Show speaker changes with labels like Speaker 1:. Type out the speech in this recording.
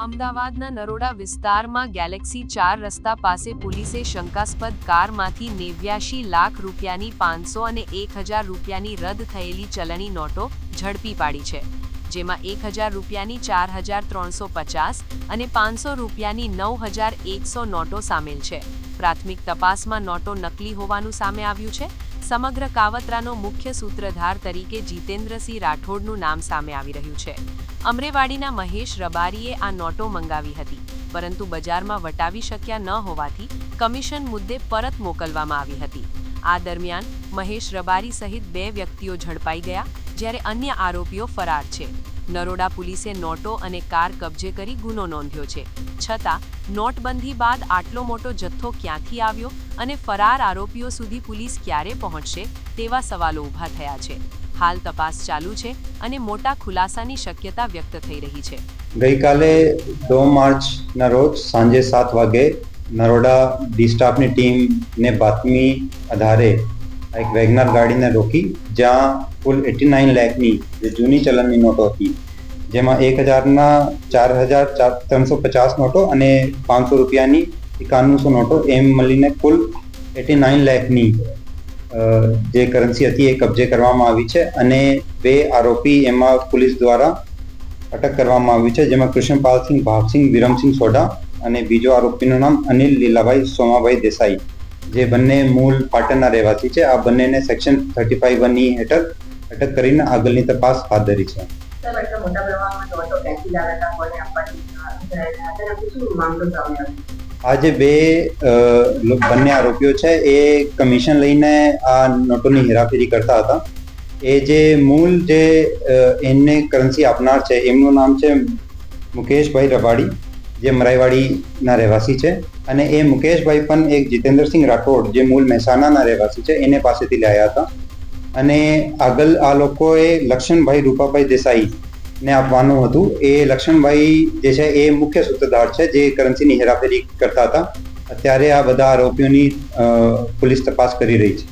Speaker 1: અમદાવાદના નરોડા વિસ્તારમાં ગેલેક્સી 4 રસ્તા પાસે પોલીસે શંકાસ્પદ કારમાંથી 89 લાખ રૂપિયાની 500 અને 1000 રૂપિયાની રદ થયેલી ચલણી નોટો ઝડપી પાડી છે, જેમાં 1000 રૂપિયાની 4350 અને 500 રૂપિયાની 9100 નોટો સામેલ છે. પ્રાથમિક તપાસમાં નોટો નકલી હોવાનું સામે આવ્યું છે. સમગ્ર કાવતરાનો મુખ્ય સૂત્રધાર તરીકે જીતેન્દ્રસિંહ રાઠોડનું નામ સામે આવી રહ્યું છે. અમરેવાડીના મહેશ રબારીએ આ નોટો મંગાવી હતી, પરંતુ બજારમાં વટાવી શક્યા ન હોવાથી કમિશન મુદ્દે પરત મોકલવામાં આવી હતી. આ દરમિયાન મહેશ રબારી સહિત 2 વ્યક્તિઓ ઝડપાઈ ગયા, જ્યારે અન્ય આરોપીઓ ફરાર છે. નરોડા પોલીસે નોટો અને કાર કબજે કરી ગુનો નોંધ્યો છે. છતાં નોટબંધી બાદ આટલો મોટો જથ્થો ક્યાંથી આવ્યો અને ફરાર આરોપીઓ સુધી પોલીસ ક્યારે પહોંચશે તેવા સવાલો ઊભા થયા છે. હાલ તપાસ ચાલુ છે અને મોટા ખુલાસાની શક્યતા વ્યક્ત થઈ રહી છે.
Speaker 2: ગઈકાલે 2 માર્ચના રોજ સાંજે 7 વાગે નરોડા ડી સ્ટાફની ટીમને બાતમી આધારે એક વેગનાર ગાડીને રોકી, જ્યાં કુલ 89 લાખની જે જૂની ચલણની નોટો હતી, જેમાં 1000ના 4350 નોટો અને 500 રૂપિયાની 9100 નોટો એમ મળીને કુલ 89 લાખની જે કરન્સી હતી એ કબજે કરવામાં આવી છે. અને 2 આરોપી એમાં પોલીસ દ્વારા અટક કરવામાં આવ્યું છે, જેમાં કૃષ્ણપાલસિંહ ભાવસિંહ વિરમસિંહ સોઢા અને બીજો આરોપીનું નામ અનિલ લીલાભાઈ સોમાભાઈ દેસાઈ, જે બંને મૂળ પાટણના રહેવાસી છે. આ બંનેને સેક્શન 35(1) હેઠળ અટક કરીને આગળની તપાસ હાથ ધરી છે. આ જે બંને આરોપીઓ છે એ કમિશન લઈને આ નોટોની હેરાફેરી કરતા હતા. એ જે મૂળ જે એમને કરન્સી આપનાર છે એમનું નામ છે મુકેશભાઈ રબાડી, જે મરાઈવાડીના રહેવાસી છે. અને એ મુકેશભાઈ પણ એક જીતેન્દ્રસિંહ રાઠોડ, જે મૂળ મહેસાણાના રહેવાસી છે, એને પાસેથી લાવ્યા હતા. અને આગળ આ લોકોએ લક્ષ્મણભાઈ રૂપાભાઈ દેસાઈ ને આપવાનું હતું. એ લક્ષ્મણભાઈ જે છે એ મુખ્ય સૂત્રધાર છે, જે કરન્સીની હેરાફેરી કરતા હતા. અત્યારે આ બધા આરોપીઓની પોલીસ તપાસ કરી રહી છે.